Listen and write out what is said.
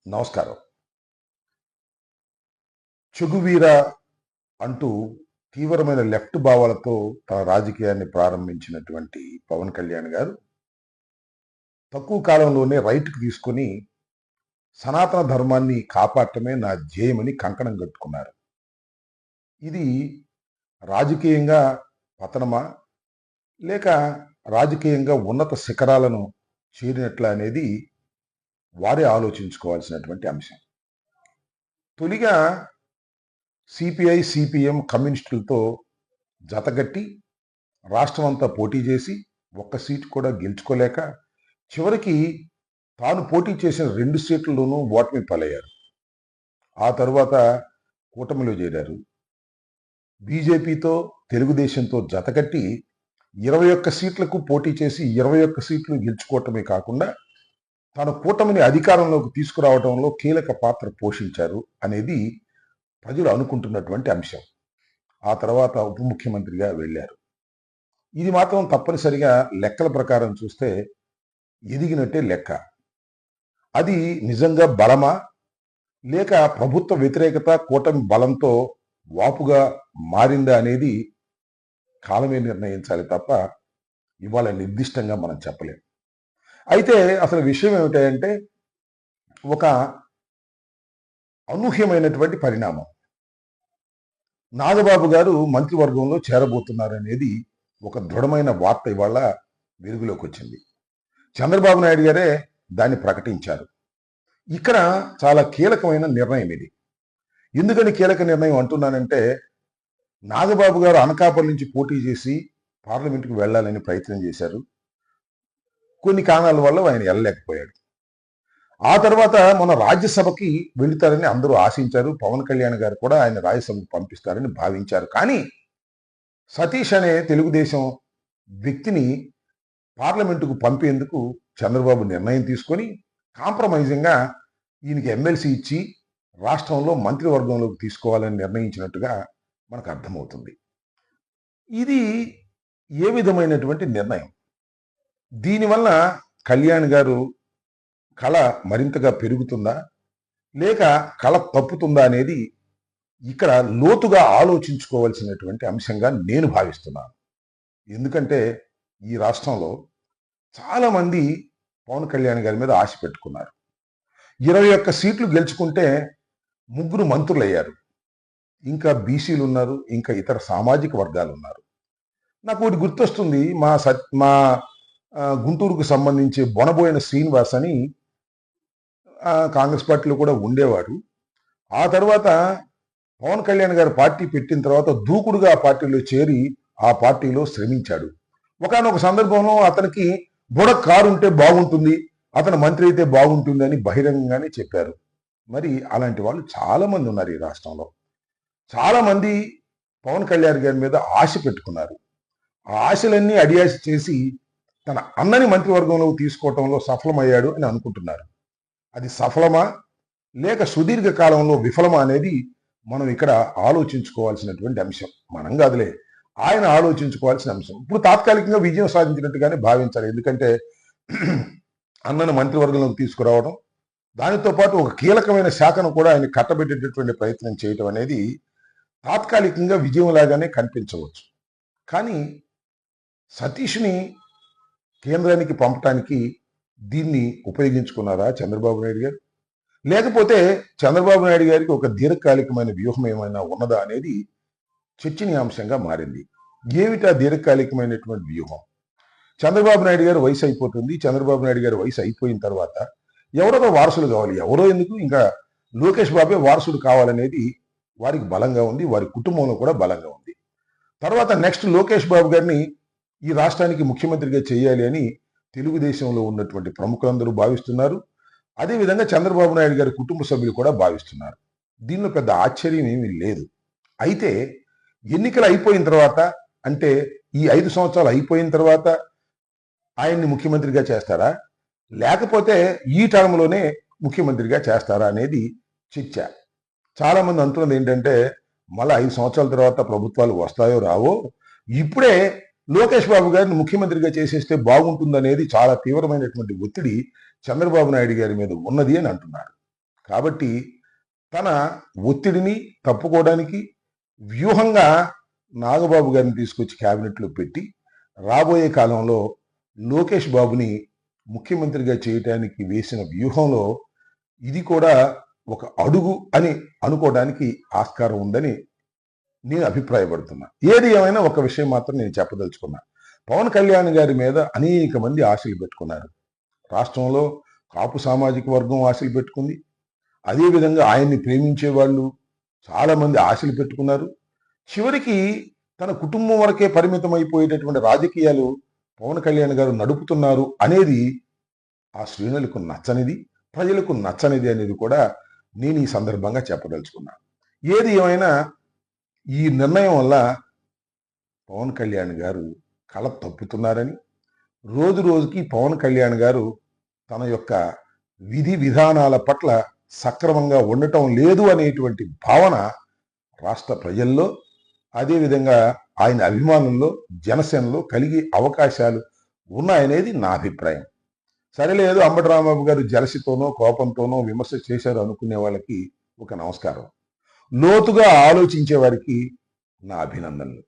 నమస్కారం. చెగువీర అంటూ తీవ్రమైన లెఫ్ట్ భావాలతో తన రాజకీయాన్ని ప్రారంభించినటువంటి పవన్ కళ్యాణ్ గారు తక్కువ కాలంలోనే రైట్‌కి తీసుకొని సనాతన ధర్మాన్ని కాపాడటమే నా ధ్యేయమని కంకణం కట్టుకున్నారు. ఇది రాజకీయంగా పతనమా? లేక రాజకీయంగా ఉన్నత శిఖరాలను చేరినట్లా అనేది వారే ఆలోచించుకోవాల్సినటువంటి అంశం. తొలిగా సిపిఐ, సిపిఎం కమ్యూనిస్టులతో జతగట్టి రాష్ట్రమంతా పోటీ చేసి ఒక్క సీటు కూడా గెలుచుకోలేక చివరికి తాను పోటీ చేసిన 2 సీట్లలోనూ ఓటమి పాలయ్యారు. ఆ తరువాత కూటమిలో చేరారు. బీజేపీతో, తెలుగుదేశంతో జతకట్టి 21 సీట్లకు పోటీ చేసి 21 సీట్లు గెలుచుకోవటమే కాకుండా తన కూటమిని అధికారంలోకి తీసుకురావడంలో కీలక పాత్ర పోషించారు అనేది ప్రజలు అనుకుంటున్నటువంటి అంశం. ఆ తర్వాత ఉప ముఖ్యమంత్రిగా వెళ్ళారు. ఇది మాత్రం తప్పనిసరిగా లెక్కల ప్రకారం చూస్తే ఎదిగినట్టే లెక్క. అది నిజంగా బలమా? లేక ప్రభుత్వ వ్యతిరేకత కూటమి బలంతో వాపుగా మారిందా అనేది కాలమే నిర్ణయించాలి తప్ప ఇవాళ నిర్దిష్టంగా మనం చెప్పలేం. అయితే అసలు విషయం ఏమిటంటే ఒక అనూహ్యమైనటువంటి పరిణామం. నాగబాబు గారు మంత్రివర్గంలో చేరబోతున్నారనేది ఒక దృఢమైన వార్త ఇవాళ వెలుగులోకి వచ్చింది. చంద్రబాబు నాయుడు గారే దాన్ని ప్రకటించారు. ఇక్కడ చాలా కీలకమైన నిర్ణయం ఇది. ఎందుకని కీలక నిర్ణయం అంటున్నానంటే, నాగబాబు గారు అనకాపల్లి నుంచి పోటీ చేసి పార్లమెంటుకు వెళ్ళాలని ప్రయత్నం చేశారు. కొన్ని కారణాల వల్ల ఆయన వెళ్ళలేకపోయాడు. ఆ తర్వాత మన రాజ్యసభకి వెళుతారని అందరూ ఆశించారు. పవన్ కళ్యాణ్ గారు కూడా ఆయన రాజ్యసభకు పంపిస్తారని భావించారు. కానీ సతీష్ అనే తెలుగుదేశం వ్యక్తిని పార్లమెంటుకు పంపేందుకు చంద్రబాబు నిర్ణయం తీసుకొని కాంప్రమైజింగ్గా ఈయనకి ఎమ్మెల్సీ ఇచ్చి రాష్ట్రంలో మంత్రివర్గంలోకి తీసుకోవాలని నిర్ణయించినట్టుగా మనకు అర్థమవుతుంది. ఇది ఏ విధమైనటువంటి నిర్ణయం? దీనివల్ల కళ్యాణ్ గారు కళ మరింతగా పెరుగుతుందా? లేక కళ తప్పుతుందా అనేది ఇక్కడ లోతుగా ఆలోచించుకోవాల్సినటువంటి అంశంగా నేను భావిస్తున్నాను. ఎందుకంటే ఈ రాష్ట్రంలో చాలామంది పవన్ కళ్యాణ్ గారి మీద ఆశ పెట్టుకున్నారు. 21 సీట్లు గెలుచుకుంటే 3 మంత్రులు అయ్యారు. ఇంకా బీసీలు ఉన్నారు, ఇంకా ఇతర సామాజిక వర్గాలు ఉన్నారు. నాకు ఒకటి గుర్తొస్తుంది. మా గుంటూరుకు సంబంధించి బొనబోయిన శ్రీనివాస్ అని కాంగ్రెస్ పార్టీలో కూడా ఉండేవాడు. ఆ తర్వాత పవన్ కళ్యాణ్ గారు పార్టీ పెట్టిన తర్వాత దూకుడుగా ఆ పార్టీలో చేరి ఆ పార్టీలో శ్రమించాడు. ఒకానొక సందర్భంలో అతనికి కారు ఉంటే బాగుంటుంది, అతను మంత్రి అయితే బాగుంటుంది అని బహిరంగంగానే చెప్పారు. మరి అలాంటి వాళ్ళు చాలా మంది ఉన్నారు ఈ రాష్ట్రంలో. చాలా మంది పవన్ కళ్యాణ్ గారి మీద ఆశ పెట్టుకున్నారు. ఆ ఆశలన్నీ అడియాసి చేసి తన అన్నని మంత్రివర్గంలోకి తీసుకోవటంలో సఫలమయ్యాడు అని అనుకుంటున్నారు. అది సఫలమా లేక సుదీర్ఘ కాలంలో విఫలమా అనేది మనం ఇక్కడ ఆలోచించుకోవాల్సినటువంటి అంశం. మనం కాదులే, ఆయన ఆలోచించుకోవాల్సిన అంశం. ఇప్పుడు తాత్కాలికంగా విజయం సాధించినట్టుగానే భావించాలి. ఎందుకంటే అన్నను మంత్రివర్గంలోకి తీసుకురావడం, దానితో పాటు ఒక కీలకమైన శాఖను కూడా ఆయన కట్టబెట్టేటటువంటి ప్రయత్నం చేయటం అనేది తాత్కాలికంగా విజయంలాగానే కనిపించవచ్చు. కానీ సతీష్ని కేంద్రానికి పంపటానికి దీన్ని ఉపయోగించుకున్నారా చంద్రబాబు నాయుడు గారు? లేకపోతే చంద్రబాబు నాయుడు గారికి ఒక దీర్ఘకాలికమైన వ్యూహం ఏమైనా ఉన్నదా అనేది చర్చనీయాంశంగా మారింది. ఏమిటా దీర్ఘకాలికమైనటువంటి వ్యూహం? చంద్రబాబు నాయుడు గారు వయసు అయిపోతుంది. చంద్రబాబు నాయుడు గారి వయసు అయిపోయిన తర్వాత ఎవరో వారసులు కావాలి. ఎవరో ఎందుకు, ఇంకా లోకేష్ బాబే వారసుడు కావాలనేది వారికి బలంగా ఉంది. వారి కుటుంబంలో కూడా బలంగా ఉంది. తర్వాత నెక్స్ట్ లోకేష్ బాబు గారిని ఈ రాష్ట్రానికి ముఖ్యమంత్రిగా చేయాలి అని తెలుగుదేశంలో ఉన్నటువంటి ప్రముఖులందరూ భావిస్తున్నారు. అదేవిధంగా చంద్రబాబు నాయుడు గారి కుటుంబ సభ్యులు కూడా భావిస్తున్నారు. దీనిలో పెద్ద ఆశ్చర్యం ఏమీ లేదు. అయితే ఎన్నికలు అయిపోయిన తర్వాత, అంటే ఈ 5 సంవత్సరాలు అయిపోయిన తర్వాత ఆయన్ని ముఖ్యమంత్రిగా చేస్తారా, లేకపోతే ఈ టర్మ్లోనే ముఖ్యమంత్రిగా చేస్తారా అనేది చర్చ. చాలా మంది అంటున్నది ఏంటంటే, మళ్ళీ 5 సంవత్సరాల తర్వాత ప్రభుత్వాలు వస్తాయో రావో, ఇప్పుడే లోకేష్ బాబు గారిని ముఖ్యమంత్రిగా చేసేస్తే బాగుంటుందనేది చాలా తీవ్రమైనటువంటి ఒత్తిడి చంద్రబాబు నాయుడు గారి మీద ఉన్నది అని అంటున్నారు. కాబట్టి తన ఒత్తిడిని తప్పుకోవడానికి వ్యూహంగా నాగబాబు గారిని తీసుకొచ్చి క్యాబినెట్లో పెట్టి రాబోయే కాలంలో లోకేష్ బాబుని ముఖ్యమంత్రిగా చేయటానికి వేసిన వ్యూహంలో ఇది కూడా ఒక అడుగు అని అనుకోవడానికి ఆస్కారం ఉందని నేను అభిప్రాయపడుతున్నా. ఏది ఏమైనా ఒక విషయం మాత్రం నేను చెప్పదలుచుకున్నా. పవన్ కళ్యాణ్ గారి మీద అనేక మంది ఆశలు పెట్టుకున్నారు. రాష్ట్రంలో కాపు సామాజిక వర్గం ఆశలు పెట్టుకుంది. అదేవిధంగా ఆయన్ని ప్రేమించే వాళ్ళు చాలా మంది ఆశలు పెట్టుకున్నారు. చివరికి తన కుటుంబం వరకే పరిమితం అయిపోయేటటువంటి రాజకీయాలు పవన్ కళ్యాణ్ గారు నడుపుతున్నారు అనేది ఆ శ్రేణులకు నచ్చనిది, ప్రజలకు నచ్చనిది అనేది కూడా నేను ఈ సందర్భంగా చెప్పదలుచుకున్నాను. ఏది ఏమైనా ఈ నిర్ణయం వల్ల పవన్ కళ్యాణ్ గారు కళ తప్పుతున్నారని, రోజు రోజుకి పవన్ కళ్యాణ్ గారు తన యొక్క విధి విధానాల పట్ల సక్రమంగా ఉండటం లేదు అనేటువంటి భావన రాష్ట్ర ప్రజల్లో, అదేవిధంగా ఆయన అభిమానుల్లో, జనసేనలో కలిగే అవకాశాలు ఉన్నాయనేది నా అభిప్రాయం. సరేలేదు, అంబటి రాంబాబు గారు జలసితోనో కోపంతోనో విమర్శ చేశారు అనుకునే వాళ్ళకి ఒక నమస్కారం. లోతుగా ఆలోచించే వారికి నా అభినందనలు.